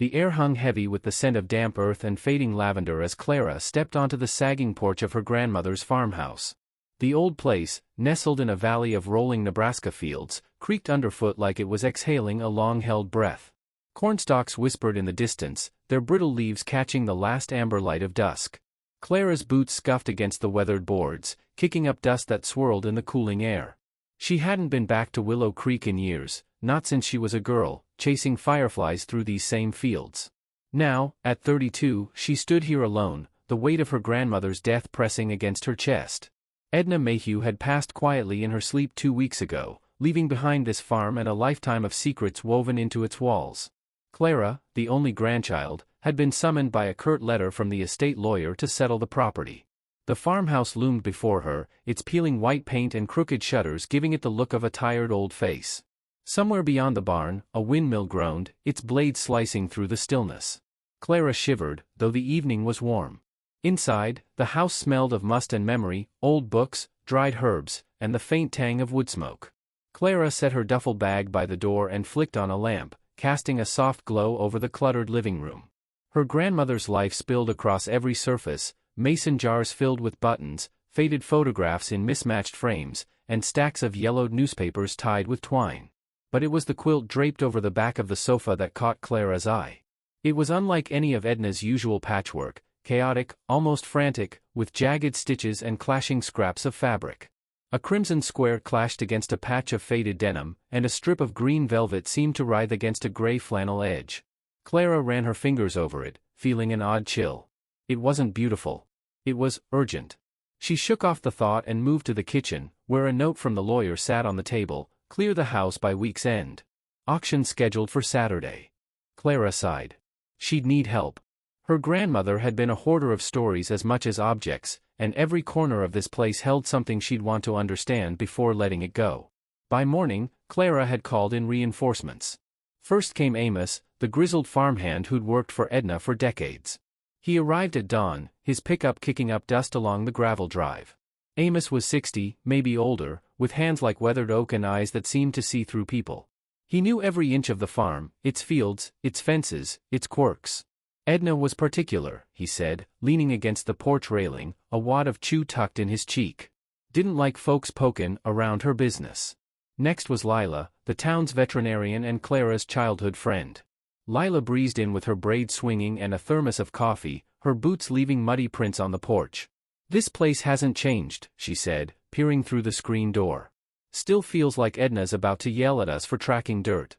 The air hung heavy with the scent of damp earth and fading lavender as Clara stepped onto the sagging porch of her grandmother's farmhouse. The old place, nestled in a valley of rolling Nebraska fields, creaked underfoot like it was exhaling a long-held breath. Cornstalks whispered in the distance, their brittle leaves catching the last amber light of dusk. Clara's boots scuffed against the weathered boards, kicking up dust that swirled in the cooling air. She hadn't been back to Willow Creek in years, not since she was a girl, chasing fireflies through these same fields. Now, at 32, she stood here alone, the weight of her grandmother's death pressing against her chest. Edna Mayhew had passed quietly in her sleep 2 weeks ago, leaving behind this farm and a lifetime of secrets woven into its walls. Clara, the only grandchild, had been summoned by a curt letter from the estate lawyer to settle the property. The farmhouse loomed before her, its peeling white paint and crooked shutters giving it the look of a tired old face. Somewhere beyond the barn, a windmill groaned, its blades slicing through the stillness. Clara shivered, though the evening was warm. Inside, the house smelled of must and memory, old books, dried herbs, and the faint tang of wood smoke. Clara set her duffel bag by the door and flicked on a lamp, casting a soft glow over the cluttered living room. Her grandmother's life spilled across every surface, mason jars filled with buttons, faded photographs in mismatched frames, and stacks of yellowed newspapers tied with twine. But it was the quilt draped over the back of the sofa that caught Clara's eye. It was unlike any of Edna's usual patchwork, chaotic, almost frantic, with jagged stitches and clashing scraps of fabric. A crimson square clashed against a patch of faded denim, and a strip of green velvet seemed to writhe against a gray flannel edge. Clara ran her fingers over it, feeling an odd chill. It wasn't beautiful. It was urgent. She shook off the thought and moved to the kitchen, where a note from the lawyer sat on the table: clear the house by week's end. Auction scheduled for Saturday. Clara sighed. She'd need help. Her grandmother had been a hoarder of stories as much as objects, and every corner of this place held something she'd want to understand before letting it go. By morning, Clara had called in reinforcements. First came Amos, the grizzled farmhand who'd worked for Edna for decades. He arrived at dawn, his pickup kicking up dust along the gravel drive. Amos was 60, maybe older, with hands like weathered oak and eyes that seemed to see through people. He knew every inch of the farm, its fields, its fences, its quirks. Edna was particular, he said, leaning against the porch railing, a wad of chew tucked in his cheek. Didn't like folks pokin' around her business. Next was Lila, the town's veterinarian and Clara's childhood friend. Lila breezed in with her braids swinging and a thermos of coffee, her boots leaving muddy prints on the porch. This place hasn't changed, she said, peering through the screen door. Still feels like Edna's about to yell at us for tracking dirt.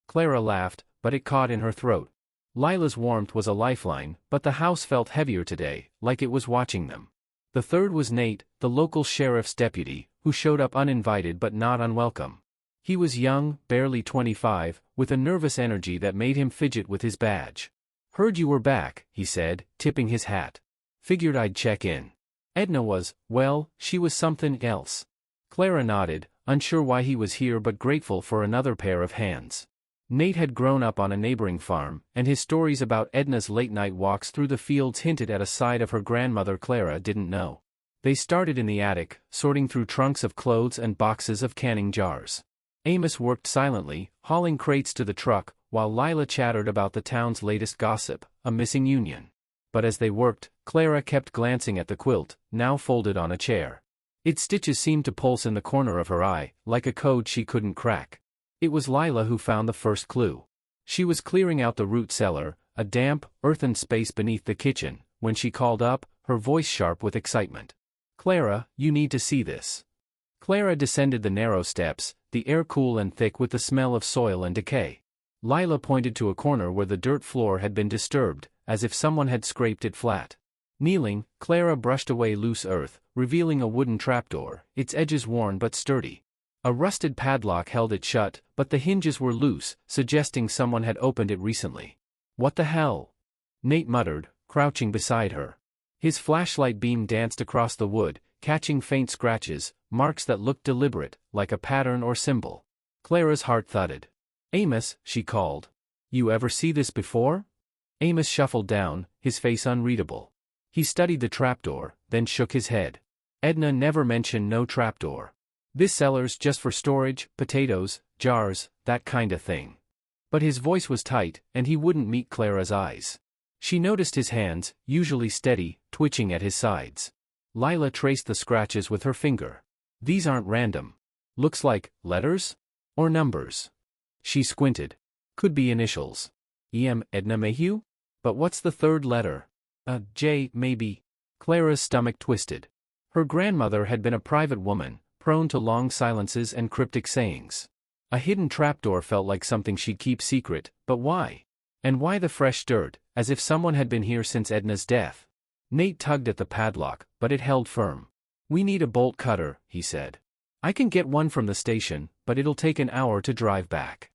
Clara laughed, but it caught in her throat. Lila's warmth was a lifeline, but the house felt heavier today, like it was watching them. The third was Nate, the local sheriff's deputy, who showed up uninvited but not unwelcome. He was young, barely 25, with a nervous energy that made him fidget with his badge. Heard you were back, he said, tipping his hat. Figured I'd check in. Edna was, well, she was something else. Clara nodded, unsure why he was here but grateful for another pair of hands. Nate had grown up on a neighboring farm, and his stories about Edna's late-night walks through the fields hinted at a side of her grandmother Clara didn't know. They started in the attic, sorting through trunks of clothes and boxes of canning jars. Amos worked silently, hauling crates to the truck, while Lila chattered about the town's latest gossip, a missing union. But as they worked, Clara kept glancing at the quilt, now folded on a chair. Its stitches seemed to pulse in the corner of her eye, like a code she couldn't crack. It was Lila who found the first clue. She was clearing out the root cellar, a damp, earthen space beneath the kitchen, when she called up, her voice sharp with excitement. Clara, you need to see this. Clara descended the narrow steps, the air cool and thick with the smell of soil and decay. Lila pointed to a corner where the dirt floor had been disturbed, as if someone had scraped it flat. Kneeling, Clara brushed away loose earth, revealing a wooden trapdoor, its edges worn but sturdy. A rusted padlock held it shut, but the hinges were loose, suggesting someone had opened it recently. What the hell? Nate muttered, crouching beside her. His flashlight beam danced across the wood, catching faint scratches, marks that looked deliberate, like a pattern or symbol. Clara's heart thudded. Amos, she called. You ever see this before? Amos shuffled down, his face unreadable. He studied the trapdoor, then shook his head. Edna never mentioned no trapdoor. This cellar's just for storage, potatoes, jars, that kinda thing. But his voice was tight, and he wouldn't meet Clara's eyes. She noticed his hands, usually steady, twitching at his sides. Lila traced the scratches with her finger. These aren't random. Looks like letters? Or numbers? She squinted. Could be initials. Edna Mayhew? But what's the third letter? J, maybe. Clara's stomach twisted. Her grandmother had been a private woman, prone to long silences and cryptic sayings. A hidden trapdoor felt like something she'd keep secret, but why? And why the fresh dirt, as if someone had been here since Edna's death? Nate tugged at the padlock, but it held firm. We need a bolt cutter, he said. I can get one from the station, but it'll take an hour to drive back.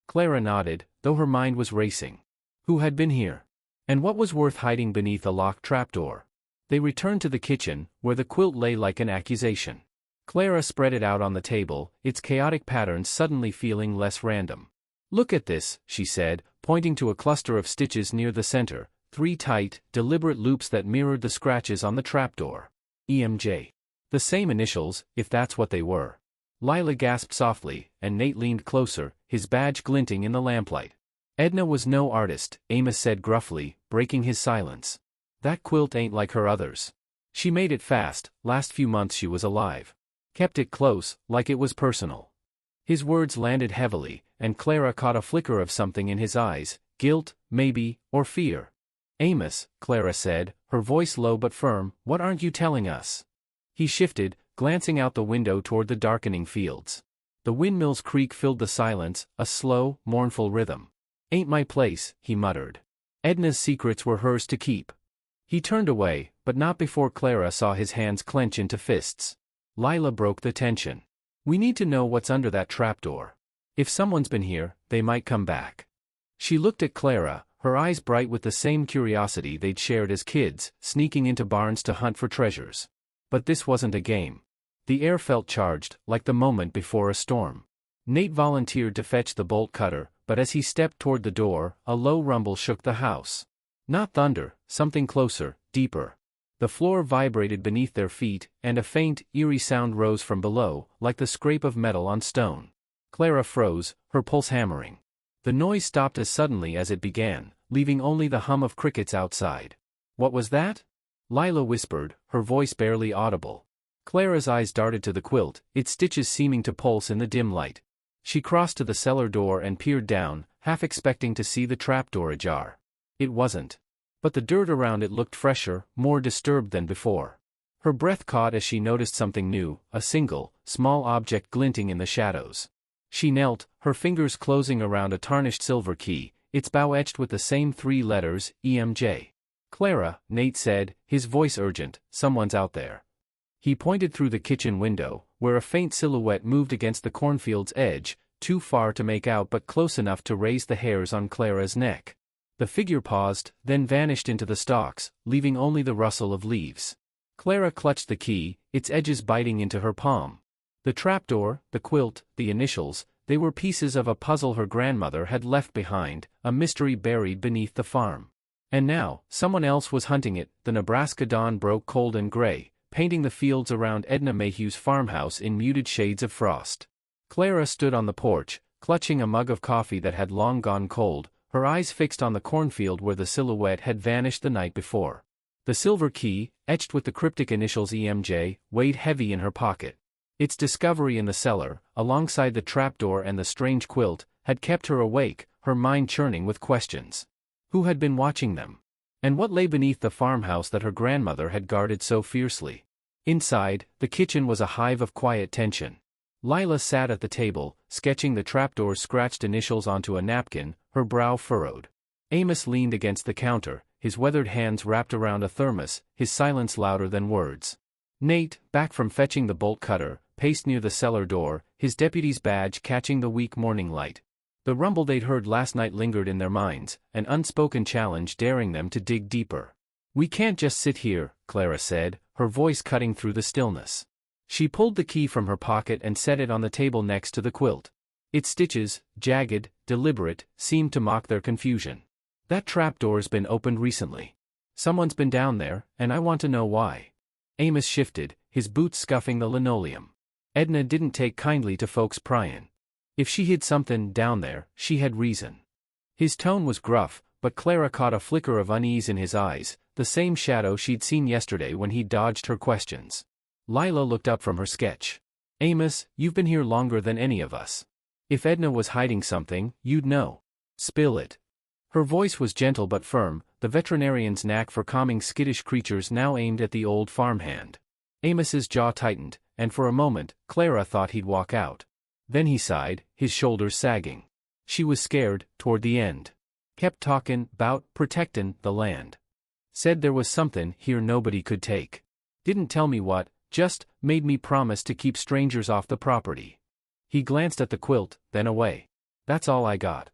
Clara nodded, though her mind was racing. Who had been here? And what was worth hiding beneath a locked trapdoor? They returned to the kitchen, where the quilt lay like an accusation. Clara spread it out on the table, its chaotic patterns suddenly feeling less random. Look at this, she said, pointing to a cluster of stitches near the center, 3 tight, deliberate loops that mirrored the scratches on the trapdoor. EMJ. The same initials, if that's what they were. Lila gasped softly, and Nate leaned closer, his badge glinting in the lamplight. Edna was no artist, Amos said gruffly, breaking his silence. That quilt ain't like her others. She made it fast, last few months she was alive. Kept it close, like it was personal. His words landed heavily, and Clara caught a flicker of something in his eyes, guilt, maybe, or fear. Amos, Clara said, her voice low but firm, what aren't you telling us? He shifted, glancing out the window toward the darkening fields. The windmill's creak filled the silence, a slow, mournful rhythm. Ain't my place, he muttered. Edna's secrets were hers to keep. He turned away, but not before Clara saw his hands clench into fists. Lila broke the tension. We need to know what's under that trapdoor. If someone's been here, they might come back. She looked at Clara, her eyes bright with the same curiosity they'd shared as kids, sneaking into barns to hunt for treasures. But this wasn't a game. The air felt charged, like the moment before a storm. Nate volunteered to fetch the bolt cutter, but as he stepped toward the door, a low rumble shook the house. Not thunder, something closer, deeper. The floor vibrated beneath their feet, and a faint, eerie sound rose from below, like the scrape of metal on stone. Clara froze, her pulse hammering. The noise stopped as suddenly as it began, leaving only the hum of crickets outside. What was that? Lila whispered, her voice barely audible. Clara's eyes darted to the quilt, its stitches seeming to pulse in the dim light. She crossed to the cellar door and peered down, half expecting to see the trapdoor ajar. It wasn't. But the dirt around it looked fresher, more disturbed than before. Her breath caught as she noticed something new, a single, small object glinting in the shadows. She knelt, her fingers closing around a tarnished silver key, its bow etched with the same 3 letters, EMJ. Clara, Nate said, his voice urgent, someone's out there. He pointed through the kitchen window, where a faint silhouette moved against the cornfield's edge, too far to make out but close enough to raise the hairs on Clara's neck. The figure paused, then vanished into the stalks, leaving only the rustle of leaves. Clara clutched the key, its edges biting into her palm. The trapdoor, the quilt, the initials, they were pieces of a puzzle her grandmother had left behind, a mystery buried beneath the farm. And now, someone else was hunting it. The Nebraska dawn broke cold and gray, painting the fields around Edna Mayhew's farmhouse in muted shades of frost. Clara stood on the porch, clutching a mug of coffee that had long gone cold, her eyes fixed on the cornfield where the silhouette had vanished the night before. The silver key, etched with the cryptic initials EMJ, weighed heavy in her pocket. Its discovery in the cellar, alongside the trapdoor and the strange quilt, had kept her awake, her mind churning with questions. Who had been watching them? And what lay beneath the farmhouse that her grandmother had guarded so fiercely? Inside, the kitchen was a hive of quiet tension. Lila sat at the table, sketching the trapdoor's scratched initials onto a napkin, her brow furrowed. Amos leaned against the counter, his weathered hands wrapped around a thermos, his silence louder than words. Nate, back from fetching the bolt cutter, paced near the cellar door, his deputy's badge catching the weak morning light. The rumble they'd heard last night lingered in their minds, an unspoken challenge daring them to dig deeper. We can't just sit here, Clara said, her voice cutting through the stillness. She pulled the key from her pocket and set it on the table next to the quilt. Its stitches, jagged, deliberate, seemed to mock their confusion. That trapdoor's been opened recently. Someone's been down there, and I want to know why. Amos shifted, his boots scuffing the linoleum. Edna didn't take kindly to folks pryin'. If she hid something down there, she had reason. His tone was gruff, but Clara caught a flicker of unease in his eyes, the same shadow she'd seen yesterday when he dodged her questions. Lila looked up from her sketch. Amos, you've been here longer than any of us. If Edna was hiding something, you'd know. Spill it. Her voice was gentle but firm, the veterinarian's knack for calming skittish creatures now aimed at the old farmhand. Amos's jaw tightened, and for a moment, Clara thought he'd walk out. Then he sighed, his shoulders sagging. She was scared, toward the end. Kept talkin' 'bout protectin' the land. Said there was something here nobody could take. Didn't tell me what, just made me promise to keep strangers off the property. He glanced at the quilt, then away. That's all I got.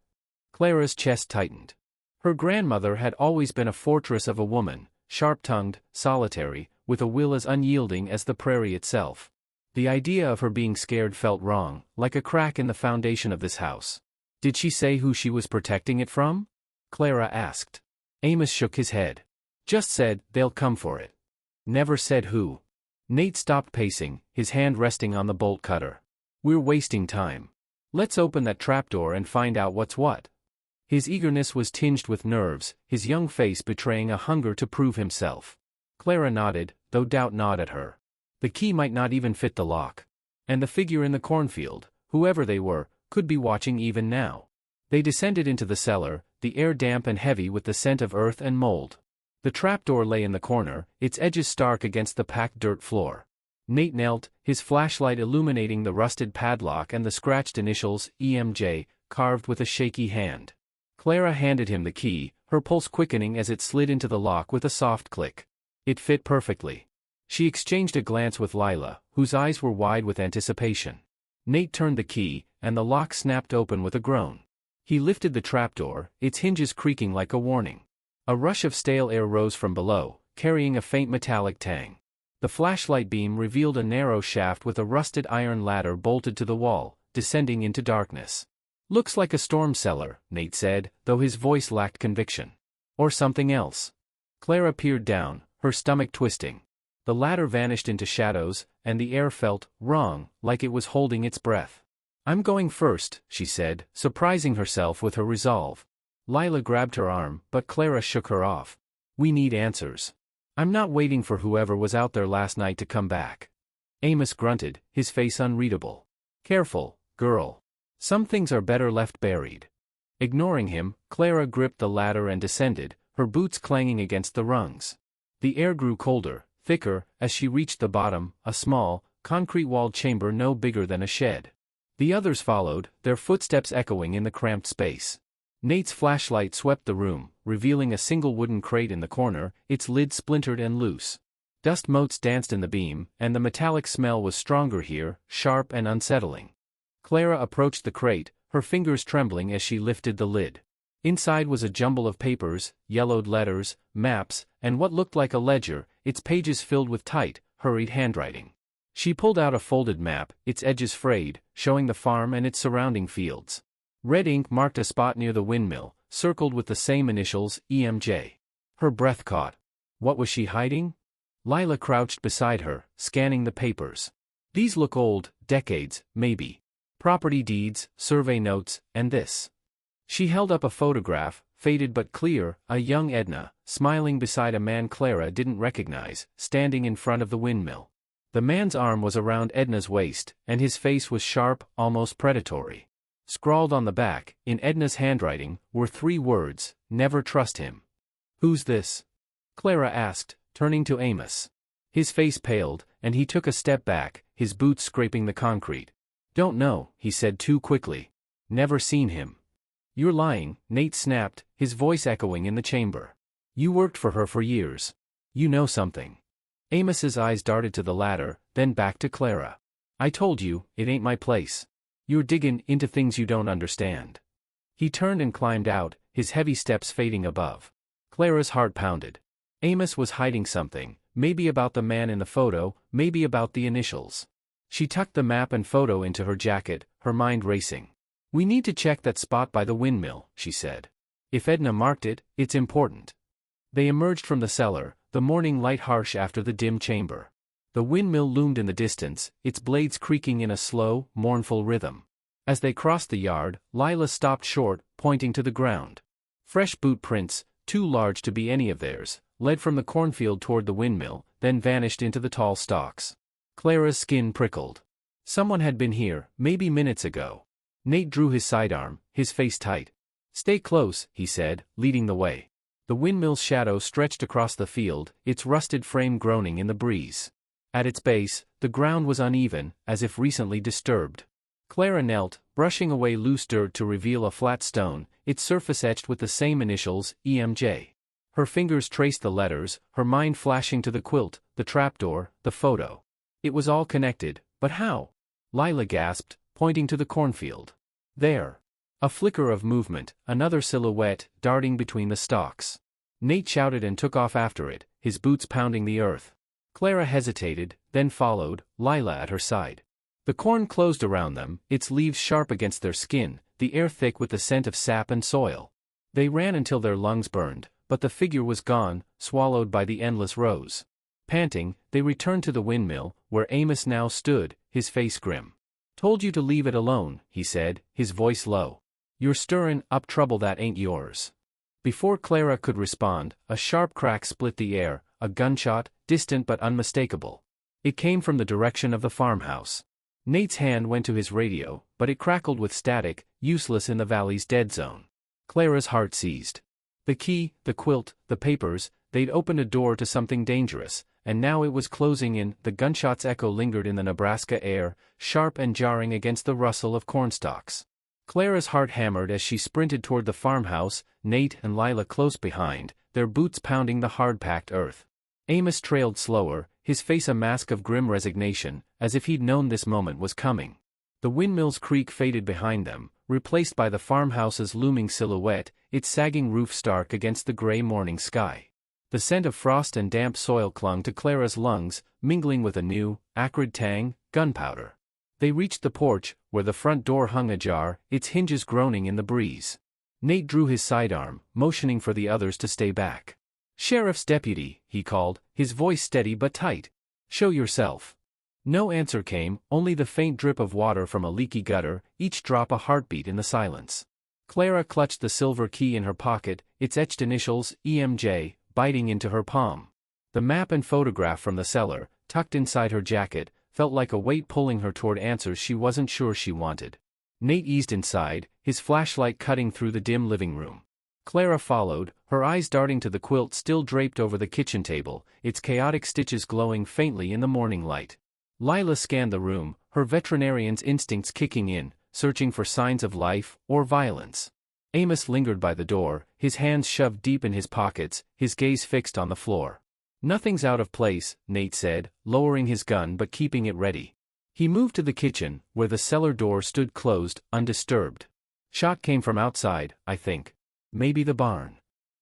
Clara's chest tightened. Her grandmother had always been a fortress of a woman, sharp-tongued, solitary, with a will as unyielding as the prairie itself. The idea of her being scared felt wrong, like a crack in the foundation of this house. Did she say who she was protecting it from? Clara asked. Amos shook his head. Just said, they'll come for it. Never said who. Nate stopped pacing, his hand resting on the bolt cutter. We're wasting time. Let's open that trapdoor and find out what's what. His eagerness was tinged with nerves, his young face betraying a hunger to prove himself. Clara nodded, though doubt gnawed at her. The key might not even fit the lock. And the figure in the cornfield, whoever they were, could be watching even now. They descended into the cellar, the air damp and heavy with the scent of earth and mold. The trapdoor lay in the corner, its edges stark against the packed dirt floor. Nate knelt, his flashlight illuminating the rusted padlock and the scratched initials, EMJ, carved with a shaky hand. Clara handed him the key, her pulse quickening as it slid into the lock with a soft click. It fit perfectly. She exchanged a glance with Lila, whose eyes were wide with anticipation. Nate turned the key, and the lock snapped open with a groan. He lifted the trapdoor, its hinges creaking like a warning. A rush of stale air rose from below, carrying a faint metallic tang. The flashlight beam revealed a narrow shaft with a rusted iron ladder bolted to the wall, descending into darkness. Looks like a storm cellar, Nate said, though his voice lacked conviction. Or something else. Clara peered down, her stomach twisting. The ladder vanished into shadows, and the air felt wrong, like it was holding its breath. I'm going first, she said, surprising herself with her resolve. Lila grabbed her arm, but Clara shook her off. We need answers. I'm not waiting for whoever was out there last night to come back. Amos grunted, his face unreadable. Careful, girl. Some things are better left buried. Ignoring him, Clara gripped the ladder and descended, her boots clanging against the rungs. The air grew colder, thicker, as she reached the bottom, a small, concrete-walled chamber no bigger than a shed. The others followed, their footsteps echoing in the cramped space. Nate's flashlight swept the room, revealing a single wooden crate in the corner, its lid splintered and loose. Dust motes danced in the beam, and the metallic smell was stronger here, sharp and unsettling. Clara approached the crate, her fingers trembling as she lifted the lid. Inside was a jumble of papers, yellowed letters, maps, and what looked like a ledger, its pages filled with tight, hurried handwriting. She pulled out a folded map, its edges frayed, showing the farm and its surrounding fields. Red ink marked a spot near the windmill, circled with the same initials, EMJ. Her breath caught. What was she hiding? Lila crouched beside her, scanning the papers. These look old, decades, maybe. Property deeds, survey notes, and this. She held up a photograph, faded but clear, a young Edna, smiling beside a man Clara didn't recognize, standing in front of the windmill. The man's arm was around Edna's waist, and his face was sharp, almost predatory. Scrawled on the back, in Edna's handwriting, were 3 words, never trust him. Who's this? Clara asked, turning to Amos. His face paled, and he took a step back, his boots scraping the concrete. Don't know, he said too quickly. Never seen him. You're lying, Nate snapped, his voice echoing in the chamber. You worked for her for years. You know something. Amos's eyes darted to the ladder, then back to Clara. I told you, it ain't my place. You're digging into things you don't understand. He turned and climbed out, his heavy steps fading above. Clara's heart pounded. Amos was hiding something, maybe about the man in the photo, maybe about the initials. She tucked the map and photo into her jacket, her mind racing. We need to check that spot by the windmill, she said. If Edna marked it, it's important. They emerged from the cellar, the morning light harsh after the dim chamber. The windmill loomed in the distance, its blades creaking in a slow, mournful rhythm. As they crossed the yard, Lila stopped short, pointing to the ground. Fresh boot prints, too large to be any of theirs, led from the cornfield toward the windmill, then vanished into the tall stalks. Clara's skin prickled. Someone had been here, maybe minutes ago. Nate drew his sidearm, his face tight. "Stay close," he said, leading the way. The windmill's shadow stretched across the field, its rusted frame groaning in the breeze. At its base, the ground was uneven, as if recently disturbed. Clara knelt, brushing away loose dirt to reveal a flat stone, its surface etched with the same initials, EMJ. Her fingers traced the letters, her mind flashing to the quilt, the trapdoor, the photo. It was all connected, but how? Lila gasped, pointing to the cornfield. There. A flicker of movement, another silhouette, darting between the stalks. Nate shouted and took off after it, his boots pounding the earth. Clara hesitated, then followed, Lila at her side. The corn closed around them, its leaves sharp against their skin, the air thick with the scent of sap and soil. They ran until their lungs burned, but the figure was gone, swallowed by the endless rows. Panting, they returned to the windmill, where Amos now stood, his face grim. "Told you to leave it alone," he said, his voice low. "You're stirrin' up trouble that ain't yours." Before Clara could respond, a sharp crack split the air, a gunshot, distant but unmistakable. It came from the direction of the farmhouse. Nate's hand went to his radio, but it crackled with static, useless in the valley's dead zone. Clara's heart seized. The key, the quilt, the papers, they'd opened a door to something dangerous, and now it was closing in. The gunshot's echo lingered in the Nebraska air, sharp and jarring against the rustle of cornstalks. Clara's heart hammered as she sprinted toward the farmhouse, Nate and Lila close behind, their boots pounding the hard-packed earth. Amos trailed slower, his face a mask of grim resignation, as if he'd known this moment was coming. The windmill's creak faded behind them, replaced by the farmhouse's looming silhouette, its sagging roof stark against the gray morning sky. The scent of frost and damp soil clung to Clara's lungs, mingling with a new, acrid tang, gunpowder. They reached the porch, where the front door hung ajar, its hinges groaning in the breeze. Nate drew his sidearm, motioning for the others to stay back. "Sheriff's deputy," he called, his voice steady but tight. "Show yourself." No answer came, only the faint drip of water from a leaky gutter, each drop a heartbeat in the silence. Clara clutched the silver key in her pocket, its etched initials, EMJ, biting into her palm. The map and photograph from the cellar, tucked inside her jacket, felt like a weight pulling her toward answers she wasn't sure she wanted. Nate eased inside, his flashlight cutting through the dim living room. Clara followed, her eyes darting to the quilt still draped over the kitchen table, its chaotic stitches glowing faintly in the morning light. Lila scanned the room, her veterinarian's instincts kicking in, searching for signs of life or violence. Amos lingered by the door, his hands shoved deep in his pockets, his gaze fixed on the floor. "Nothing's out of place," Nate said, lowering his gun but keeping it ready. He moved to the kitchen, where the cellar door stood closed, undisturbed. "Shot came from outside, I think. Maybe the barn."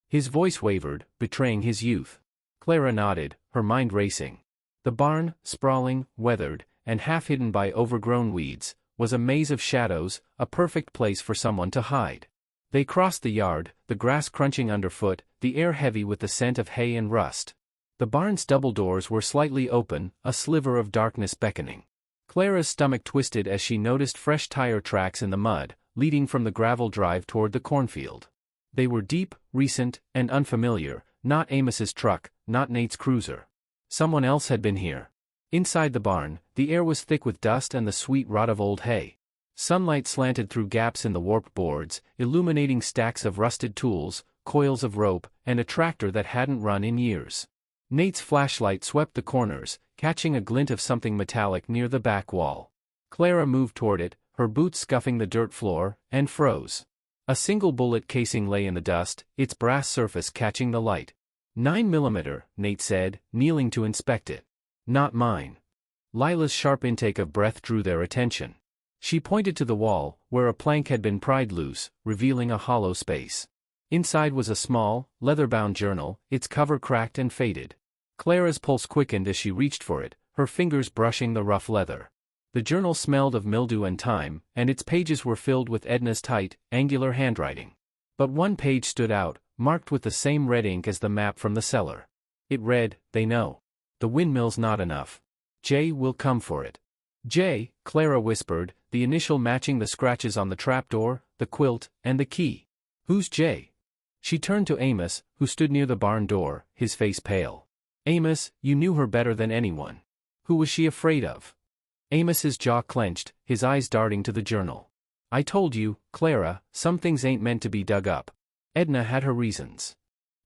His voice wavered, betraying his youth. Clara nodded, her mind racing. The barn, sprawling, weathered, and half hidden by overgrown weeds, was a maze of shadows, a perfect place for someone to hide. They crossed the yard, the grass crunching underfoot, the air heavy with the scent of hay and rust. The barn's double doors were slightly open, a sliver of darkness beckoning. Clara's stomach twisted as she noticed fresh tire tracks in the mud, leading from the gravel drive toward the cornfield. They were deep, recent, and unfamiliar, not Amos's truck, not Nate's cruiser. Someone else had been here. Inside the barn, the air was thick with dust and the sweet rot of old hay. Sunlight slanted through gaps in the warped boards, illuminating stacks of rusted tools, coils of rope, and a tractor that hadn't run in years. Nate's flashlight swept the corners, catching a glint of something metallic near the back wall. Clara moved toward it, her boots scuffing the dirt floor, and froze. A single bullet casing lay in the dust, its brass surface catching the light. 9mm, Nate said, kneeling to inspect it. "Not mine." Lila's sharp intake of breath drew their attention. She pointed to the wall, where a plank had been pried loose, revealing a hollow space. Inside was a small, leather-bound journal, its cover cracked and faded. Clara's pulse quickened as she reached for it, her fingers brushing the rough leather. The journal smelled of mildew and time, and its pages were filled with Edna's tight, angular handwriting. But one page stood out, marked with the same red ink as the map from the cellar. It read, "They know. The windmill's not enough. Jay will come for it." J, Clara whispered, the initial matching the scratches on the trapdoor, the quilt, and the key. Who's J? She turned to Amos, who stood near the barn door, his face pale. Amos, you knew her better than anyone. Who was she afraid of? Amos's jaw clenched, his eyes darting to the journal. I told you, Clara, some things ain't meant to be dug up. Edna had her reasons.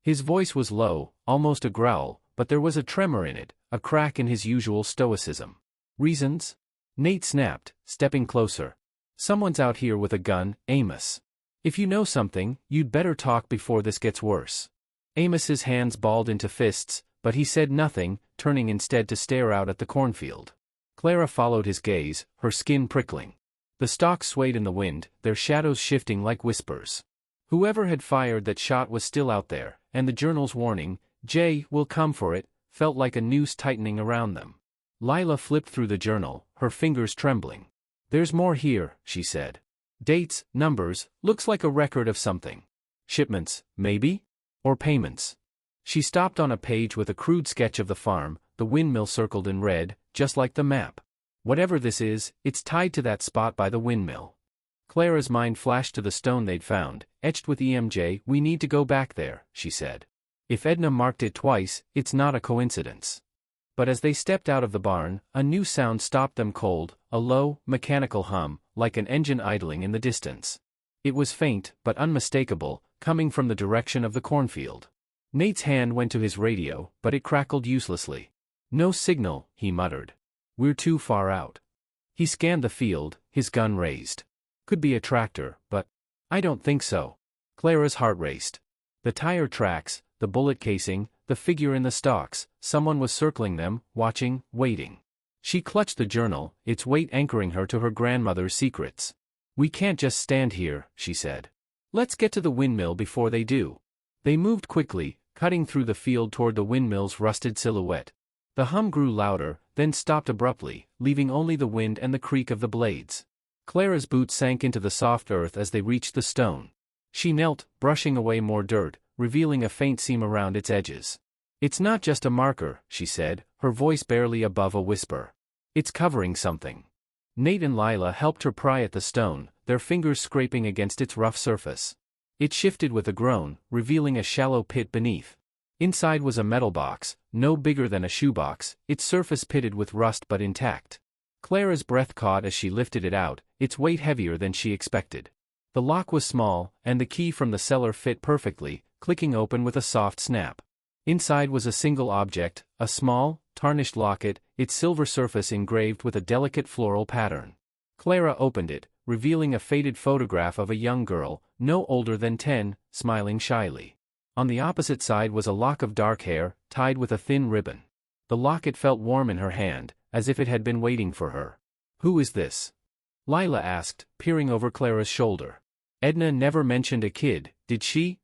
His voice was low, almost a growl, but there was a tremor in it, a crack in his usual stoicism. Reasons? Nate snapped, stepping closer. Someone's out here with a gun, Amos. If you know something, you'd better talk before this gets worse. Amos's hands balled into fists, but he said nothing, turning instead to stare out at the cornfield. Clara followed his gaze, her skin prickling. The stalks swayed in the wind, their shadows shifting like whispers. Whoever had fired that shot was still out there, and the journal's warning, Jay will come for it, felt like a noose tightening around them. Lila flipped through the journal, her fingers trembling. There's more here, she said. Dates, numbers, looks like a record of something. Shipments, maybe? Or payments. She stopped on a page with a crude sketch of the farm, the windmill circled in red, just like the map. Whatever this is, it's tied to that spot by the windmill. Clara's mind flashed to the stone they'd found, etched with EMJ. We need to go back there, she said. If Edna marked it twice, it's not a coincidence. But as they stepped out of the barn, a new sound stopped them cold, a low, mechanical hum, like an engine idling in the distance. It was faint, but unmistakable, coming from the direction of the cornfield. Nate's hand went to his radio, but it crackled uselessly. No signal, he muttered. We're too far out. He scanned the field, his gun raised. Could be a tractor, but I don't think so. Clara's heart raced. The tire tracks, the bullet casing, the figure in the stalks, someone was circling them, watching, waiting. She clutched the journal, its weight anchoring her to her grandmother's secrets. We can't just stand here, she said. Let's get to the windmill before they do. They moved quickly, cutting through the field toward the windmill's rusted silhouette. The hum grew louder, then stopped abruptly, leaving only the wind and the creak of the blades. Clara's boots sank into the soft earth as they reached the stone. She knelt, brushing away more dirt, revealing a faint seam around its edges. It's not just a marker, she said, her voice barely above a whisper. It's covering something. Nate and Lila helped her pry at the stone, their fingers scraping against its rough surface. It shifted with a groan, revealing a shallow pit beneath. Inside was a metal box, no bigger than a shoebox, its surface pitted with rust but intact. Clara's breath caught as she lifted it out, its weight heavier than she expected. The lock was small, and the key from the cellar fit perfectly, clicking open with a soft snap. Inside was a single object, a small, tarnished locket, its silver surface engraved with a delicate floral pattern. Clara opened it, revealing a faded photograph of a young girl, no older than 10, smiling shyly. On the opposite side was a lock of dark hair, tied with a thin ribbon. The locket felt warm in her hand, as if it had been waiting for her. Who is this? Lila asked, peering over Clara's shoulder. Edna never mentioned a kid, did she?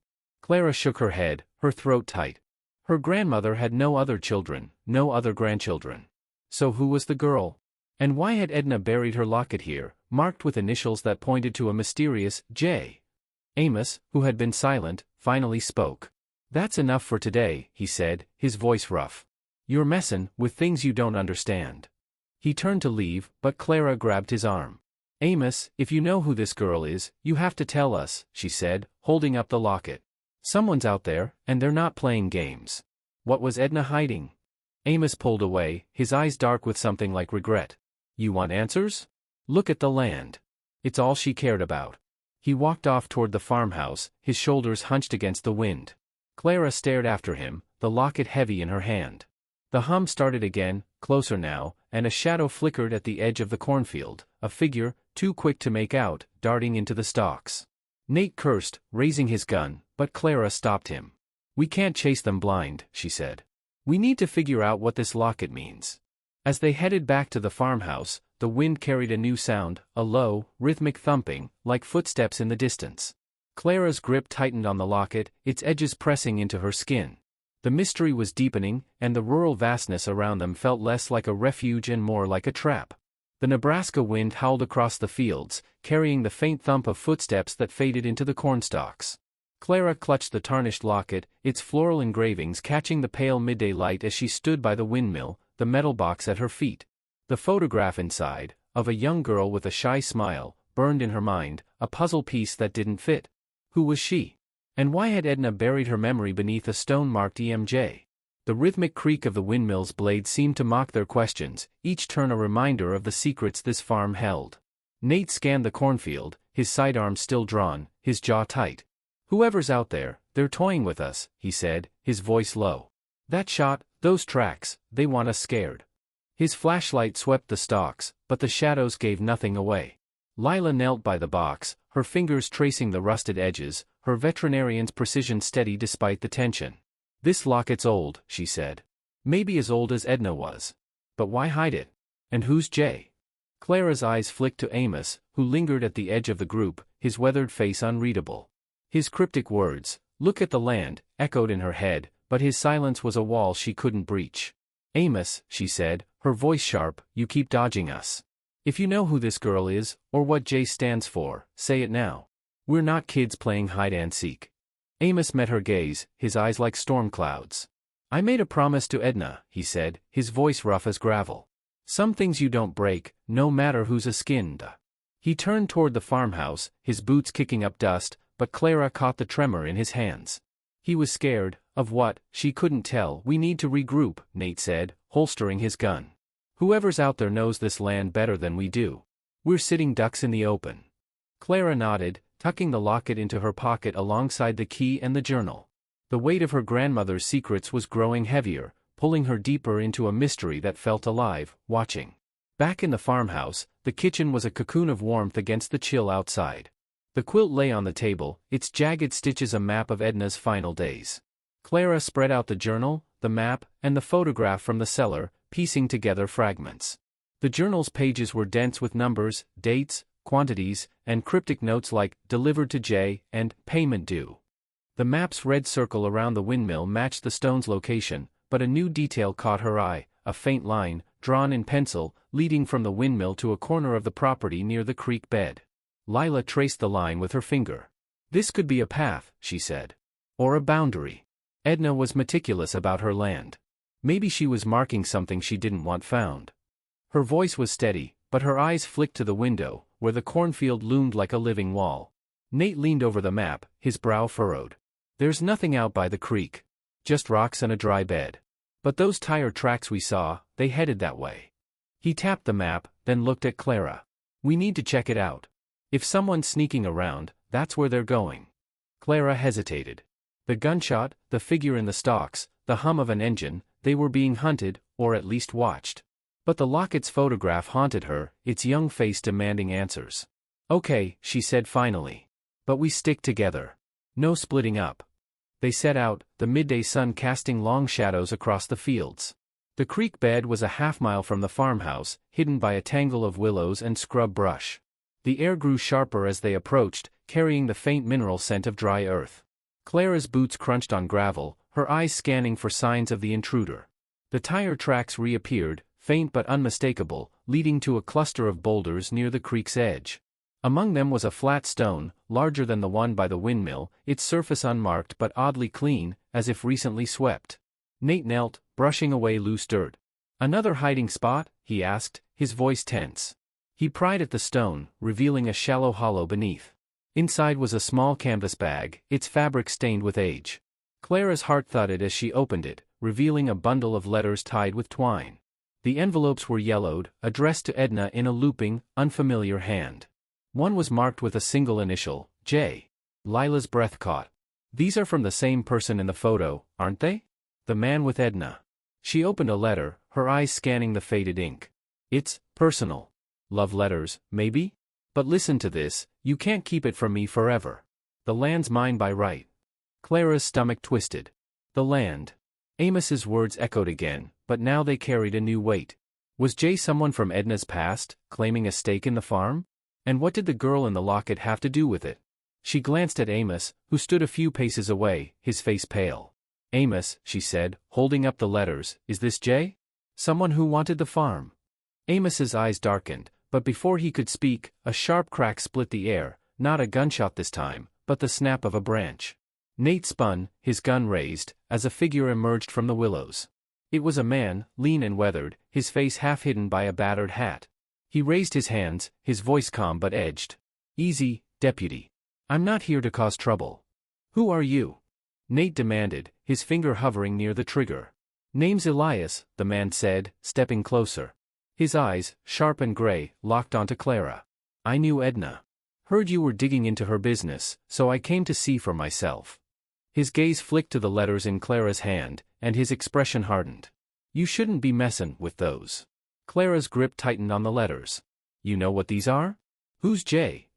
Clara shook her head, her throat tight. Her grandmother had no other children, no other grandchildren. So who was the girl? And why had Edna buried her locket here, marked with initials that pointed to a mysterious J? Amos, who had been silent, finally spoke. That's enough for today, he said, his voice rough. You're messin' with things you don't understand. He turned to leave, but Clara grabbed his arm. Amos, if you know who this girl is, you have to tell us, she said, holding up the locket. Someone's out there, and they're not playing games. What was Edna hiding? Amos pulled away, his eyes dark with something like regret. You want answers? Look at the land. It's all she cared about. He walked off toward the farmhouse, his shoulders hunched against the wind. Clara stared after him, the locket heavy in her hand. The hum started again, closer now, and a shadow flickered at the edge of the cornfield, a figure, too quick to make out, darting into the stalks. Nate cursed, raising his gun, but Clara stopped him. We can't chase them blind, she said. We need to figure out what this locket means. As they headed back to the farmhouse, the wind carried a new sound, a low, rhythmic thumping, like footsteps in the distance. Clara's grip tightened on the locket, its edges pressing into her skin. The mystery was deepening, and the rural vastness around them felt less like a refuge and more like a trap. The Nebraska wind howled across the fields, carrying the faint thump of footsteps that faded into the cornstalks. Clara clutched the tarnished locket, its floral engravings catching the pale midday light as she stood by the windmill, the metal box at her feet. The photograph inside, of a young girl with a shy smile, burned in her mind, a puzzle piece that didn't fit. Who was she? And why had Edna buried her memory beneath a stone marked EMJ? The rhythmic creak of the windmill's blade seemed to mock their questions, each turn a reminder of the secrets this farm held. Nate scanned the cornfield, his sidearm still drawn, his jaw tight. "Whoever's out there, they're toying with us," he said, his voice low. "That shot, those tracks, they want us scared." His flashlight swept the stalks, but the shadows gave nothing away. Lila knelt by the box, her fingers tracing the rusted edges, her veterinarian's precision steady despite the tension. "This locket's old," she said. "Maybe as old as Edna was. But why hide it? And who's Jay?" Clara's eyes flicked to Amos, who lingered at the edge of the group, his weathered face unreadable. His cryptic words, "Look at the land," echoed in her head, but his silence was a wall she couldn't breach. "Amos," she said, her voice sharp, "you keep dodging us. If you know who this girl is, or what J stands for, say it now. We're not kids playing hide-and-seek." Amos met her gaze, his eyes like storm clouds. "I made a promise to Edna," he said, his voice rough as gravel. "Some things you don't break, no matter who's a-skinned." He turned toward the farmhouse, his boots kicking up dust, but Clara caught the tremor in his hands. He was scared. Of what, she couldn't tell. "We need to regroup," Nate said, holstering his gun. "Whoever's out there knows this land better than we do. We're sitting ducks in the open." Clara nodded, tucking the locket into her pocket alongside the key and the journal. The weight of her grandmother's secrets was growing heavier, pulling her deeper into a mystery that felt alive, watching. Back in the farmhouse, the kitchen was a cocoon of warmth against the chill outside. The quilt lay on the table, its jagged stitches a map of Edna's final days. Clara spread out the journal, the map, and the photograph from the cellar, piecing together fragments. The journal's pages were dense with numbers, dates, quantities, and cryptic notes like "delivered to J" and "payment due." The map's red circle around the windmill matched the stone's location, but a new detail caught her eye, a faint line, drawn in pencil, leading from the windmill to a corner of the property near the creek bed. Lila traced the line with her finger. "This could be a path," she said. "Or a boundary." Edna was meticulous about her land. Maybe she was marking something she didn't want found. Her voice was steady, but her eyes flicked to the window, where the cornfield loomed like a living wall. Nate leaned over the map, his brow furrowed. "There's nothing out by the creek. Just rocks and a dry bed. But those tire tracks we saw, they headed that way." He tapped the map, then looked at Clara. "We need to check it out. If someone's sneaking around, that's where they're going." Clara hesitated. The gunshot, the figure in the stalks, the hum of an engine, they were being hunted, or at least watched. But the locket's photograph haunted her, its young face demanding answers. "Okay," she said finally. "But we stick together. No splitting up." They set out, the midday sun casting long shadows across the fields. The creek bed was a half-mile from the farmhouse, hidden by a tangle of willows and scrub brush. The air grew sharper as they approached, carrying the faint mineral scent of dry earth. Clara's boots crunched on gravel, her eyes scanning for signs of the intruder. The tire tracks reappeared, faint but unmistakable, leading to a cluster of boulders near the creek's edge. Among them was a flat stone, larger than the one by the windmill, its surface unmarked but oddly clean, as if recently swept. Nate knelt, brushing away loose dirt. "Another hiding spot?" he asked, his voice tense. He pried at the stone, revealing a shallow hollow beneath. Inside was a small canvas bag, its fabric stained with age. Clara's heart thudded as she opened it, revealing a bundle of letters tied with twine. The envelopes were yellowed, addressed to Edna in a looping, unfamiliar hand. One was marked with a single initial, J. Lila's breath caught. "These are from the same person in the photo, aren't they? The man with Edna." She opened a letter, her eyes scanning the faded ink. "It's personal. Love letters, maybe? But listen to this, you can't keep it from me forever. The land's mine by right." Clara's stomach twisted. The land. Amos's words echoed again, but now they carried a new weight. Was Jay someone from Edna's past, claiming a stake in the farm? And what did the girl in the locket have to do with it? She glanced at Amos, who stood a few paces away, his face pale. "Amos," she said, holding up the letters, "is this Jay? Someone who wanted the farm?" Amos's eyes darkened, but before he could speak, a sharp crack split the air, not a gunshot this time, but the snap of a branch. Nate spun, his gun raised, as a figure emerged from the willows. It was a man, lean and weathered, his face half hidden by a battered hat. He raised his hands, his voice calm but edged. "Easy, deputy. I'm not here to cause trouble." "Who are you?" Nate demanded, his finger hovering near the trigger. "Name's Elias," the man said, stepping closer. His eyes, sharp and gray, locked onto Clara. "I knew Edna. Heard you were digging into her business, so I came to see for myself." His gaze flicked to the letters in Clara's hand, and his expression hardened. "You shouldn't be messin' with those." Clara's grip tightened on the letters. "You know what these are? Who's Jay?"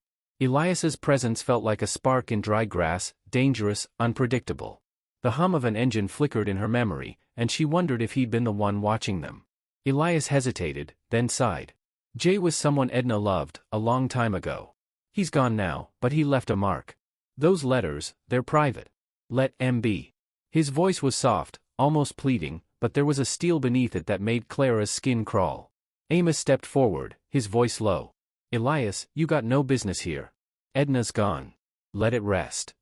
Elias's presence felt like a spark in dry grass, dangerous, unpredictable. The hum of an engine flickered in her memory, and she wondered if he'd been the one watching them. Elias hesitated, then sighed. "Jay was someone Edna loved, a long time ago. He's gone now, but he left a mark. Those letters, they're private. Let 'em be." His voice was soft, almost pleading, but there was a steel beneath it that made Clara's skin crawl. Amos stepped forward, his voice low. "Elias, you got no business here. Edna's gone. Let it rest."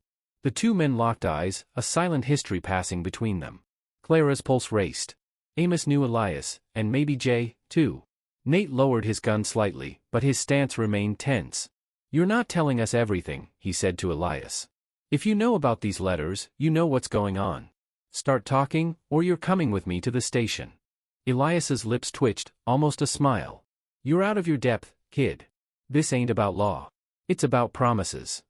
The two men locked eyes, a silent history passing between them. Clara's pulse raced. Amos knew Elias, and maybe Jay, too. Nate lowered his gun slightly, but his stance remained tense. "You're not telling us everything," he said to Elias. "If you know about these letters, you know what's going on. Start talking, or you're coming with me to the station." Elias's lips twitched, almost a smile. "You're out of your depth, kid. This ain't about law. It's about promises."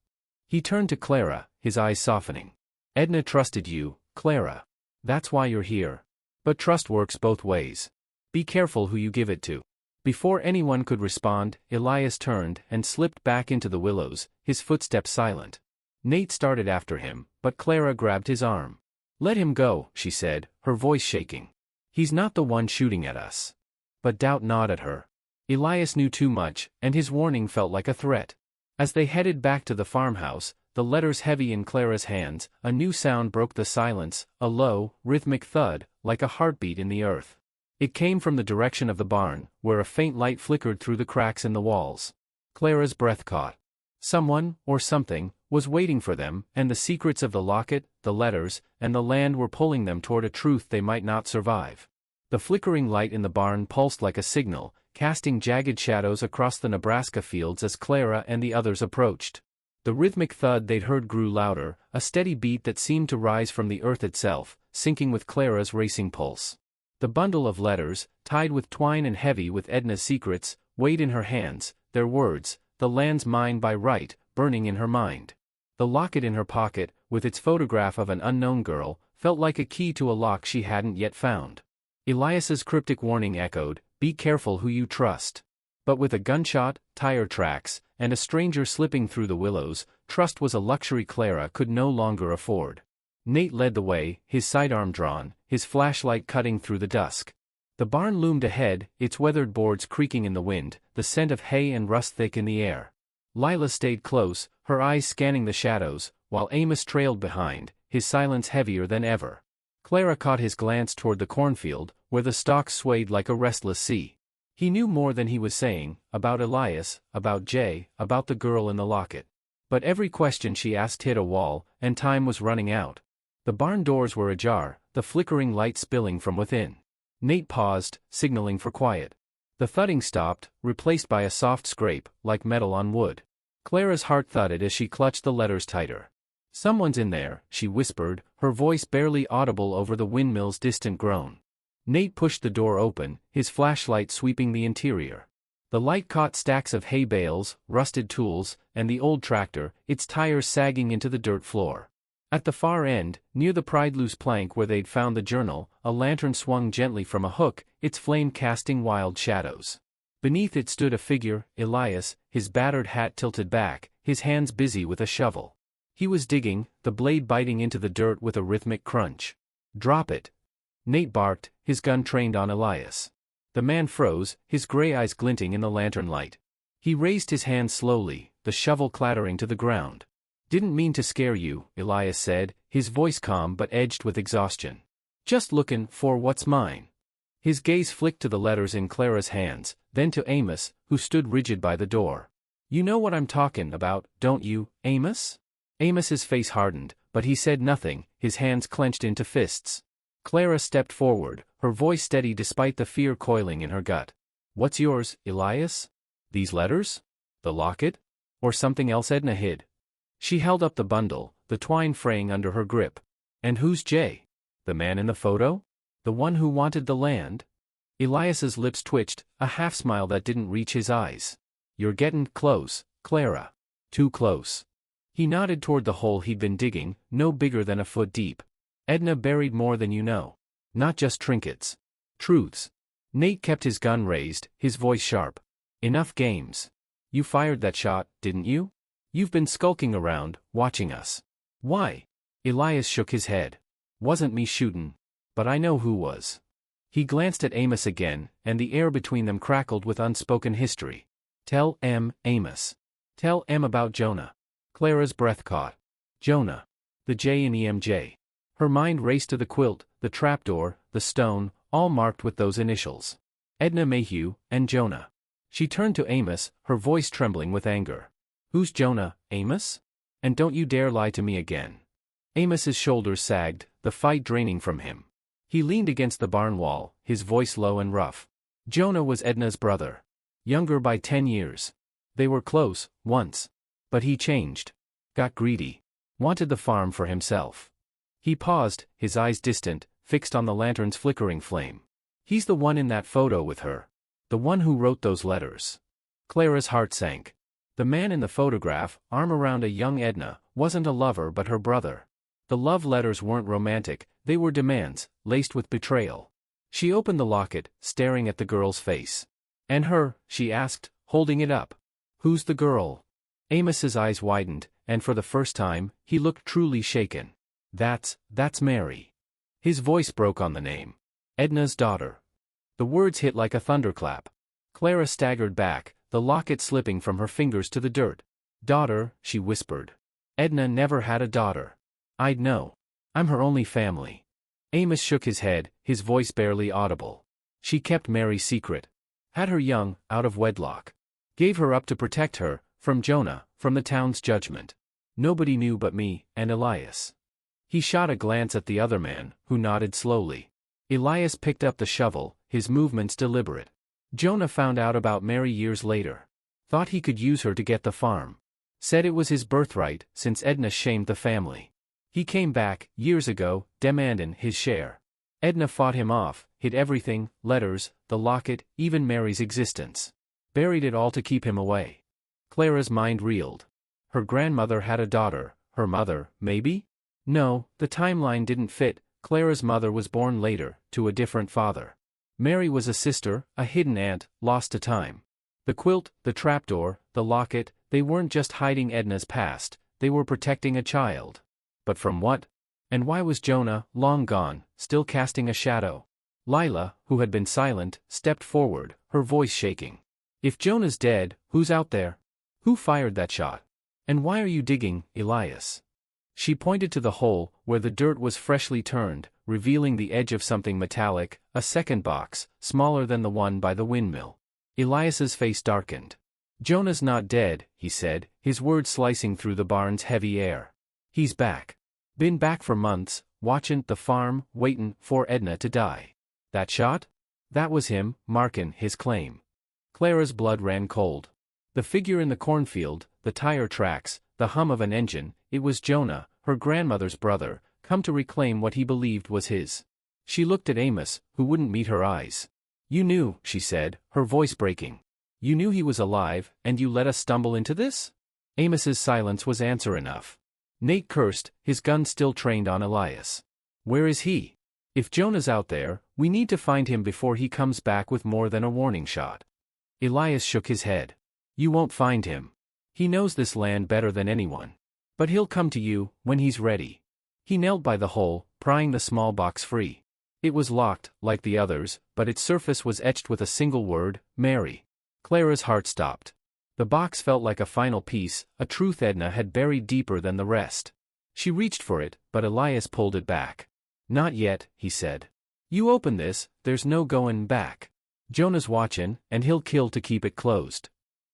He turned to Clara, his eyes softening. "Edna trusted you, Clara. That's why you're here. But trust works both ways. Be careful who you give it to." Before anyone could respond, Elias turned and slipped back into the willows, his footsteps silent. Nate started after him, but Clara grabbed his arm. "Let him go," she said, her voice shaking. "He's not the one shooting at us." But doubt gnawed at her. Elias knew too much, and his warning felt like a threat. As they headed back to the farmhouse, the letters heavy in Clara's hands, a new sound broke the silence, a low, rhythmic thud, like a heartbeat in the earth. It came from the direction of the barn, where a faint light flickered through the cracks in the walls. Clara's breath caught. Someone, or something, was waiting for them, and the secrets of the locket, the letters, and the land were pulling them toward a truth they might not survive. The flickering light in the barn pulsed like a signal, casting jagged shadows across the Nebraska fields as Clara and the others approached. The rhythmic thud they'd heard grew louder, a steady beat that seemed to rise from the earth itself, syncing with Clara's racing pulse. The bundle of letters, tied with twine and heavy with Edna's secrets, weighed in her hands, their words, the land's mine by right, burning in her mind. The locket in her pocket, with its photograph of an unknown girl, felt like a key to a lock she hadn't yet found. Elias's cryptic warning echoed, "Be careful who you trust." But with a gunshot, tire tracks, and a stranger slipping through the willows, trust was a luxury Clara could no longer afford. Nate led the way, his sidearm drawn, his flashlight cutting through the dusk. The barn loomed ahead, its weathered boards creaking in the wind, the scent of hay and rust thick in the air. Lila stayed close, her eyes scanning the shadows, while Amos trailed behind, his silence heavier than ever. Clara caught his glance toward the cornfield, where the stalks swayed like a restless sea. He knew more than he was saying, about Elias, about Jay, about the girl in the locket. But every question she asked hit a wall, and time was running out. The barn doors were ajar, the flickering light spilling from within. Nate paused, signaling for quiet. The thudding stopped, replaced by a soft scrape, like metal on wood. Clara's heart thudded as she clutched the letters tighter. "Someone's in there," she whispered, her voice barely audible over the windmill's distant groan. Nate pushed the door open, his flashlight sweeping the interior. The light caught stacks of hay bales, rusted tools, and the old tractor, its tires sagging into the dirt floor. At the far end, near the pried loose plank where they'd found the journal, a lantern swung gently from a hook, its flame casting wild shadows. Beneath it stood a figure, Elias, his battered hat tilted back, his hands busy with a shovel. He was digging, the blade biting into the dirt with a rhythmic crunch. "Drop it!" Nate barked, his gun trained on Elias. The man froze, his gray eyes glinting in the lantern light. He raised his hand slowly, the shovel clattering to the ground. "Didn't mean to scare you," Elias said, his voice calm but edged with exhaustion. "Just looking for what's mine." His gaze flicked to the letters in Clara's hands, then to Amos, who stood rigid by the door. "You know what I'm talking about, don't you, Amos?" Amos's face hardened, but he said nothing, his hands clenched into fists. Clara stepped forward, her voice steady despite the fear coiling in her gut. What's yours, Elias? These letters? The locket? Or something else Edna hid? She held up the bundle, the twine fraying under her grip. And who's Jay? The man in the photo? The one who wanted the land? Elias's lips twitched, a half-smile that didn't reach his eyes. You're getting close, Clara. Too close. He nodded toward the hole he'd been digging, no bigger than a foot deep. Edna buried more than you know. Not just trinkets. Truths. Nate kept his gun raised, his voice sharp. Enough games. You fired that shot, didn't you? You've been skulking around, watching us. Why? Elias shook his head. Wasn't me shootin'. But I know who was. He glanced at Amos again, and the air between them crackled with unspoken history. Tell Amos. Tell about Jonah. Clara's breath caught. Jonah. The J in EMJ. Her mind raced to the quilt, the trapdoor, the stone, all marked with those initials. Edna Mayhew, and Jonah. She turned to Amos, her voice trembling with anger. Who's Jonah, Amos? And don't you dare lie to me again. Amos's shoulders sagged, the fight draining from him. He leaned against the barn wall, his voice low and rough. Jonah was Edna's brother. Younger by 10 years. They were close, once. But he changed. Got greedy. Wanted the farm for himself. He paused, his eyes distant, fixed on the lantern's flickering flame. He's the one in that photo with her. The one who wrote those letters. Clara's heart sank. The man in the photograph, arm around a young Edna, wasn't a lover but her brother. The love letters weren't romantic, they were demands, laced with betrayal. She opened the locket, staring at the girl's face. And her, she asked, holding it up. Who's the girl? Amos's eyes widened, and for the first time, he looked truly shaken. That's Mary. His voice broke on the name. Edna's daughter. The words hit like a thunderclap. Clara staggered back, the locket slipping from her fingers to the dirt. Daughter, she whispered. Edna never had a daughter. I'd know. I'm her only family. Amos shook his head, his voice barely audible. She kept Mary's secret. Had her young, out of wedlock. Gave her up to protect her, from Jonah, from the town's judgment. Nobody knew but me, and Elias. He shot a glance at the other man, who nodded slowly. Elias picked up the shovel, his movements deliberate. Jonah found out about Mary years later. Thought he could use her to get the farm. Said it was his birthright, since Edna shamed the family. He came back, years ago, demanding his share. Edna fought him off, hid everything, letters, the locket, even Mary's existence. Buried it all to keep him away. Clara's mind reeled. Her grandmother had a daughter, her mother, maybe? No, the timeline didn't fit. Clara's mother was born later, to a different father. Mary was a sister, a hidden aunt, lost to time. The quilt, the trapdoor, the locket, they weren't just hiding Edna's past, they were protecting a child. But from what? And why was Jonah, long gone, still casting a shadow? Lila, who had been silent, stepped forward, her voice shaking. If Jonah's dead, who's out there? Who fired that shot? And why are you digging, Elias? She pointed to the hole, where the dirt was freshly turned, revealing the edge of something metallic, a second box, smaller than the one by the windmill. Elias's face darkened. Jonah's not dead, he said, his words slicing through the barn's heavy air. He's back. Been back for months, watchin' the farm, waitin' for Edna to die. That shot? That was him, markin' his claim. Clara's blood ran cold. The figure in the cornfield, the tire tracks, the hum of an engine, it was Jonah, her grandmother's brother, come to reclaim what he believed was his. She looked at Amos, who wouldn't meet her eyes. You knew, she said, her voice breaking. You knew he was alive, and you let us stumble into this? Amos's silence was answer enough. Nate cursed, his gun still trained on Elias. Where is he? If Jonah's out there, we need to find him before he comes back with more than a warning shot. Elias shook his head. You won't find him. He knows this land better than anyone. But he'll come to you, when he's ready. He knelt by the hole, prying the small box free. It was locked, like the others, but its surface was etched with a single word, Mary. Clara's heart stopped. The box felt like a final piece, a truth Edna had buried deeper than the rest. She reached for it, but Elias pulled it back. Not yet, he said. You open this, there's no goin' back. Jonah's watchin', and he'll kill to keep it closed.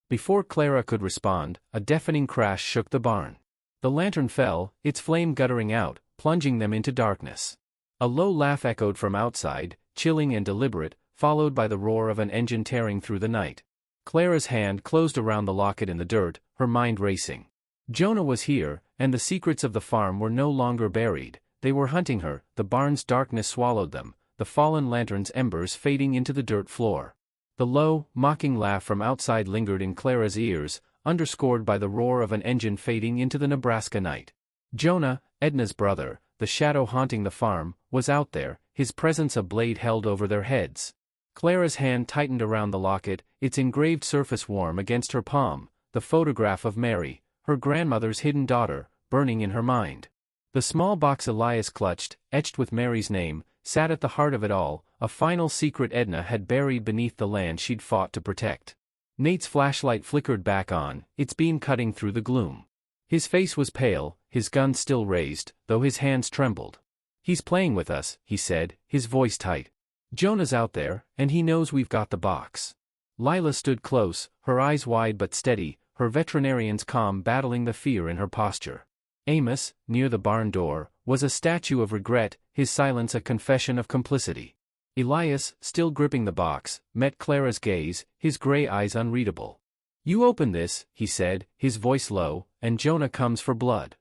Before Clara could respond, a deafening crash shook the barn. The lantern fell, its flame guttering out, plunging them into darkness. A low laugh echoed from outside, chilling and deliberate, followed by the roar of an engine tearing through the night. Clara's hand closed around the locket in the dirt, her mind racing. Jonah was here, and the secrets of the farm were no longer buried. They were hunting her. The barn's darkness swallowed them, the fallen lantern's embers fading into the dirt floor. The low, mocking laugh from outside lingered in Clara's ears, underscored by the roar of an engine fading into the Nebraska night. Jonah, Edna's brother, the shadow haunting the farm, was out there, his presence a blade held over their heads. Clara's hand tightened around the locket, its engraved surface warm against her palm, the photograph of Mary, her grandmother's hidden daughter, burning in her mind. The small box Elias clutched, etched with Mary's name, sat at the heart of it all, a final secret Edna had buried beneath the land she'd fought to protect. Nate's flashlight flickered back on, its beam cutting through the gloom. His face was pale, his gun still raised, though his hands trembled. "He's playing with us," he said, his voice tight. "Jonah's out there, and he knows we've got the box." Lila stood close, her eyes wide but steady, her veterinarian's calm battling the fear in her posture. Amos, near the barn door, was a statue of regret, his silence a confession of complicity. Elias, still gripping the box, met Clara's gaze, his gray eyes unreadable. "You open this," he said, his voice low, "and Jonah comes for blood."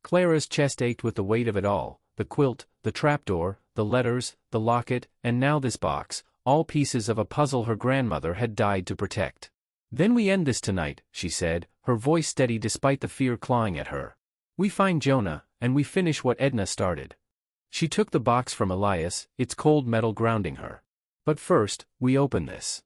Clara's chest ached with the weight of it all, the quilt, the trapdoor, the letters, the locket, and now this box, all pieces of a puzzle her grandmother had died to protect. "Then we end this tonight," she said, her voice steady despite the fear clawing at her. "We find Jonah, and we finish what Edna started." She took the box from Elias, its cold metal grounding her. "But first, we open this."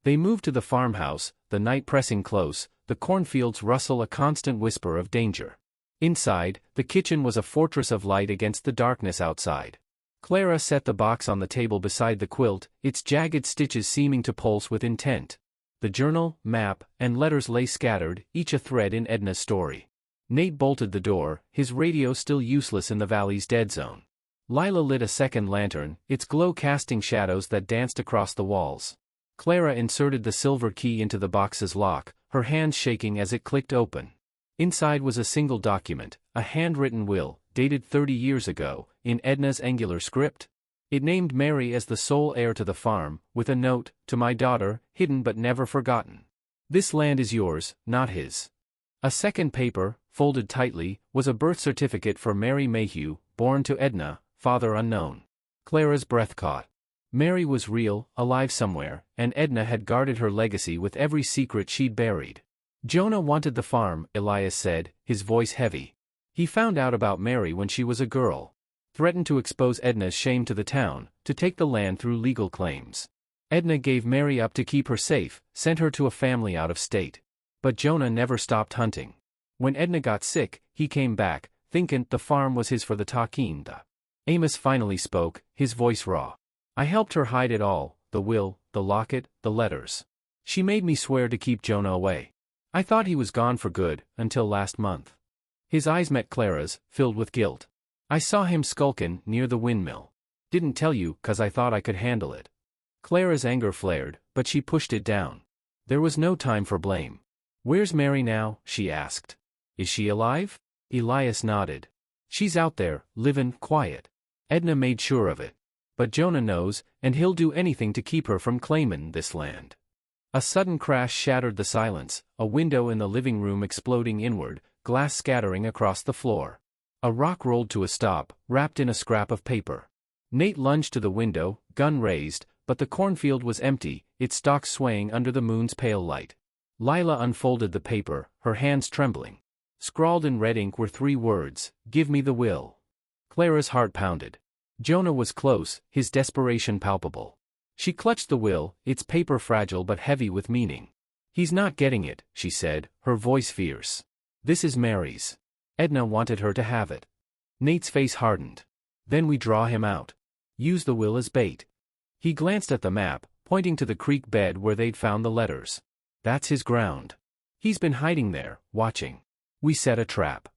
They moved to the farmhouse, the night pressing close, the cornfields rustle a constant whisper of danger. Inside, the kitchen was a fortress of light against the darkness outside. Clara set the box on the table beside the quilt, its jagged stitches seeming to pulse with intent. The journal, map, and letters lay scattered, each a thread in Edna's story. Nate bolted the door, his radio still useless in the valley's dead zone. Lila lit a second lantern, its glow casting shadows that danced across the walls. Clara inserted the silver key into the box's lock, her hands shaking as it clicked open. Inside was a single document, a handwritten will, dated 30 years ago, in Edna's angular script. It named Mary as the sole heir to the farm, with a note, "To my daughter, hidden but never forgotten. This land is yours, not his." A second paper, folded tightly, was a birth certificate for Mary Mayhew, born to Edna, father unknown. Clara's breath caught. Mary was real, alive somewhere, and Edna had guarded her legacy with every secret she'd buried. "Jonah wanted the farm," Elias said, his voice heavy. "He found out about Mary when she was a girl. Threatened to expose Edna's shame to the town, to take the land through legal claims. Edna gave Mary up to keep her safe, sent her to a family out of state. But Jonah never stopped hunting. When Edna got sick, he came back, thinking the farm was his for the taking. Amos finally spoke, his voice raw. "I helped her hide it all, the will, the locket, the letters. She made me swear to keep Jonah away. I thought he was gone for good, until last month." His eyes met Clara's, filled with guilt. "I saw him skulking near the windmill. Didn't tell you, 'cause I thought I could handle it." Clara's anger flared, but she pushed it down. There was no time for blame. "Where's Mary now?" she asked. "Is she alive?" Elias nodded. "She's out there, livin' quiet. Edna made sure of it. But Jonah knows, and he'll do anything to keep her from claimin' this land." A sudden crash shattered the silence, a window in the living room exploding inward, glass scattering across the floor. A rock rolled to a stop, wrapped in a scrap of paper. Nate lunged to the window, gun raised, but the cornfield was empty, its stalks swaying under the moon's pale light. Lila unfolded the paper, her hands trembling. Scrawled in red ink were 3 words, "Give me the will." Clara's heart pounded. Jonah was close, his desperation palpable. She clutched the will, its paper fragile but heavy with meaning. "He's not getting it," she said, her voice fierce. "This is Mary's. Edna wanted her to have it." Nate's face hardened. "Then we draw him out. Use the will as bait." He glanced at the map, pointing to the creek bed where they'd found the letters. "That's his ground. He's been hiding there, watching. We set a trap."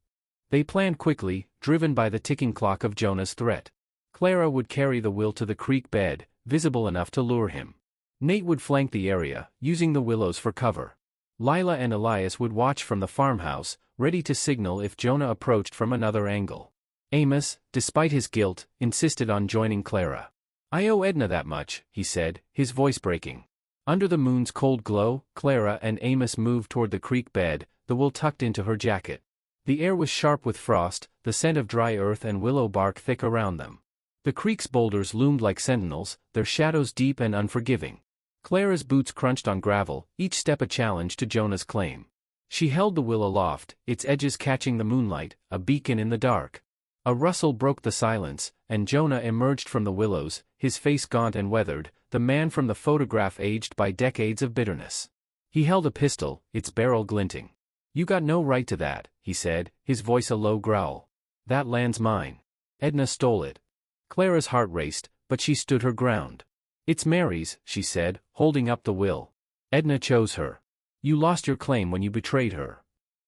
They planned quickly, driven by the ticking clock of Jonah's threat. Clara would carry the will to the creek bed, visible enough to lure him. Nate would flank the area, using the willows for cover. Lila and Elias would watch from the farmhouse, ready to signal if Jonah approached from another angle. Amos, despite his guilt, insisted on joining Clara. "I owe Edna that much," he said, his voice breaking. Under the moon's cold glow, Clara and Amos moved toward the creek bed, the wool tucked into her jacket. The air was sharp with frost, the scent of dry earth and willow bark thick around them. The creek's boulders loomed like sentinels, their shadows deep and unforgiving. Clara's boots crunched on gravel, each step a challenge to Jonah's claim. She held the will aloft, its edges catching the moonlight, a beacon in the dark. A rustle broke the silence, and Jonah emerged from the willows, his face gaunt and weathered, the man from the photograph aged by decades of bitterness. He held a pistol, its barrel glinting. "You got no right to that," he said, his voice a low growl. "That land's mine. Edna stole it." Clara's heart raced, but she stood her ground. "It's Mary's," she said, holding up the will. "Edna chose her. You lost your claim when you betrayed her."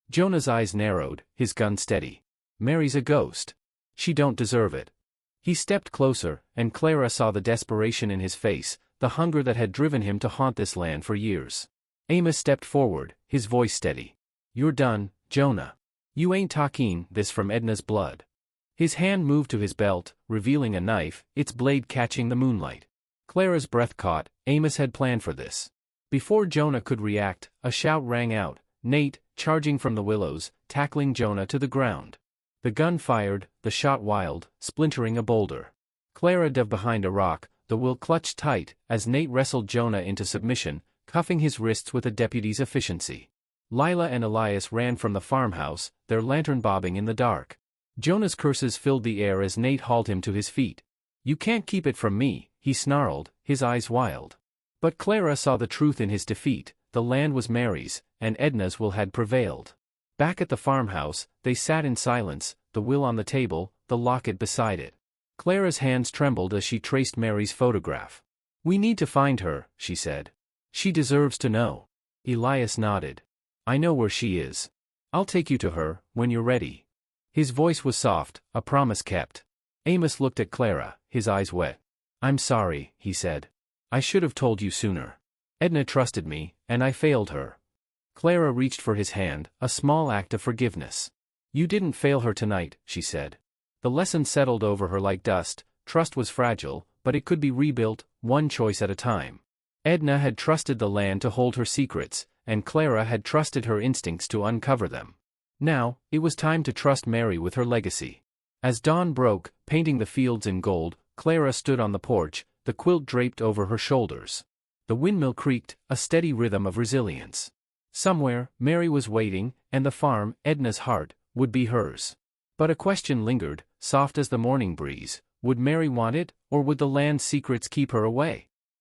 Jonah's eyes narrowed, his gun steady. "Mary's a ghost. She don't deserve it." He stepped closer, and Clara saw the desperation in his face, the hunger that had driven him to haunt this land for years. Amos stepped forward, his voice steady. "You're done, Jonah. You ain't talking this from Edna's blood." His hand moved to his belt, revealing a knife, its blade catching the moonlight. Clara's breath caught. Amos had planned for this. Before Jonah could react, a shout rang out, Nate, charging from the willows, tackling Jonah to the ground. The gun fired, the shot wild, splintering a boulder. Clara dove behind a rock, the will clutched tight, as Nate wrestled Jonah into submission, cuffing his wrists with a deputy's efficiency. Lila and Elias ran from the farmhouse, their lantern bobbing in the dark. Jonah's curses filled the air as Nate hauled him to his feet. "You can't keep it from me," he snarled, his eyes wild. But Clara saw the truth in his defeat. The land was Mary's, and Edna's will had prevailed. Back at the farmhouse, they sat in silence, the will on the table, the locket beside it. Clara's hands trembled as she traced Mary's photograph. "We need to find her," she said. "She deserves to know." Elias nodded. "I know where she is. I'll take you to her, when you're ready." His voice was soft, a promise kept. Amos looked at Clara, his eyes wet. "I'm sorry," he said. "I should have told you sooner. Edna trusted me, and I failed her." Clara reached for his hand, a small act of forgiveness. "You didn't fail her tonight," she said. The lesson settled over her like dust. Trust was fragile, but it could be rebuilt, one choice at a time. Edna had trusted the land to hold her secrets, and Clara had trusted her instincts to uncover them. Now, it was time to trust Mary with her legacy. As dawn broke, painting the fields in gold, Clara stood on the porch, the quilt draped over her shoulders. The windmill creaked, a steady rhythm of resilience. Somewhere, Mary was waiting, and the farm, Edna's heart, would be hers. But a question lingered, soft as the morning breeze: would Mary want it, or would the land's secrets keep her away?